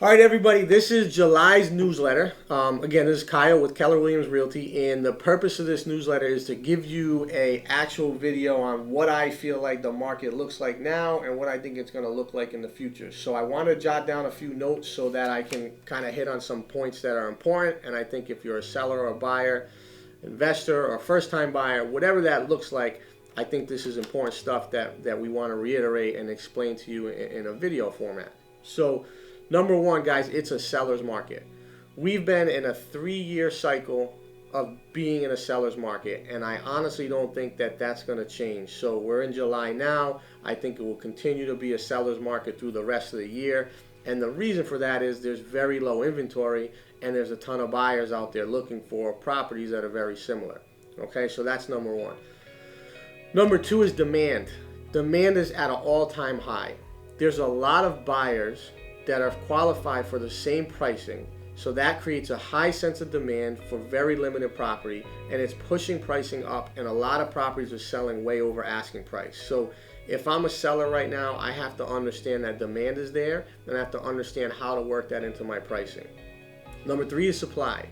All right, everybody, this is July's newsletter. Again, this is Kyle with Keller Williams Realty, and the purpose of this newsletter is to give you a actual video on what I feel like the market looks like now and what I think it's going to look like in the future. So I want to jot down a few notes so that I can kind of hit on some points that are important, and I think if you're a seller or a buyer, investor or first-time buyer, whatever that looks like, I think this is important stuff that we want to reiterate and explain to you in a video format. So number one, guys, it's a seller's market. We've been in a 3-year cycle of being in a seller's market, and I honestly don't think that that's going to change. So we're in July now. I think it will continue to be a seller's market through the rest of the year. And the reason for that is there's very low inventory, and there's a ton of buyers out there looking for properties that are very similar. Okay, so that's number one. Number two is demand. Demand is at an all-time high. There's a lot of buyers that are qualified for the same pricing, so that creates a high sense of demand for very limited property, and it's pushing pricing up, and a lot of properties are selling way over asking price. So if I'm a seller right now, I have to understand that demand is there, and I have to understand how to work that into my pricing. Number three is supply.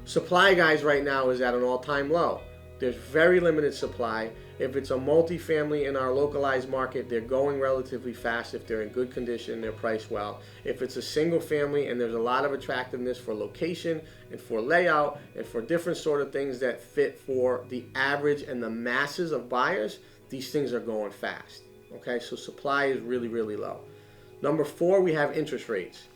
Supply, guys, right now is at an all-time low. There's very limited supply. If it's a multifamily in our localized market, they're going relatively fast. If they're in good condition, they're priced well. If it's a single family and there's a lot of attractiveness for location and for layout and for different sort of things that fit for the average and the masses of buyers, these things are going fast. Okay, so supply is really, really low. Number four, we have interest rates.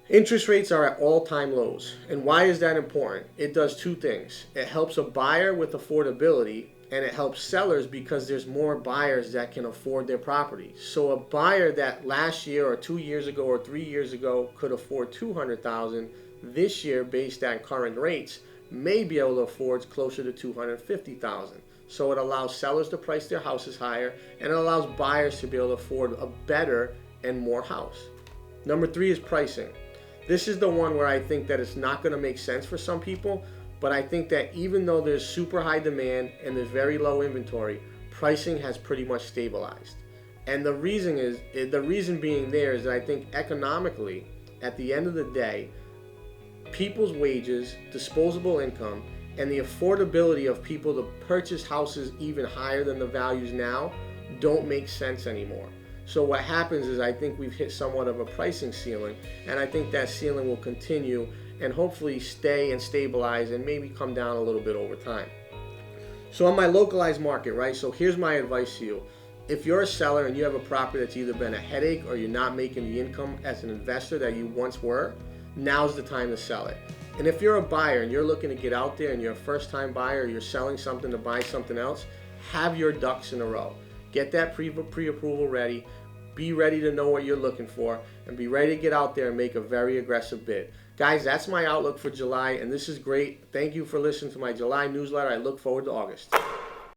Interest rates are at all-time lows. And why is that important? It does two things. It helps a buyer with affordability, and it helps sellers because there's more buyers that can afford their property. So a buyer that last year or 2 years ago or 3 years ago could afford $200,000 this year based on current rates may be able to afford closer to $250,000. So it allows sellers to price their houses higher, and it allows buyers to be able to afford a better and more house. Number three is pricing. This is the one where I think that it's not going to make sense for some people, but I think that even though there's super high demand and there's very low inventory, pricing has pretty much stabilized. And the reason being there is that I think economically, at the end of the day, people's wages, disposable income, and the affordability of people to purchase houses even higher than the values now don't make sense anymore. So what happens is I think we've hit somewhat of a pricing ceiling, and I think that ceiling will continue and hopefully stay and stabilize and maybe come down a little bit over time. So on my localized market, right? So here's my advice to you. If you're a seller and you have a property that's either been a headache or you're not making the income as an investor that you once were, now's the time to sell it. And if you're a buyer and you're looking to get out there and you're a first-time buyer, or you're selling something to buy something else, have your ducks in a row. Get that pre-approval ready. Be ready to know what you're looking for, and be ready to get out there and make a very aggressive bid. Guys, that's my outlook for July, and this is great. Thank you for listening to my July newsletter. I look forward to August.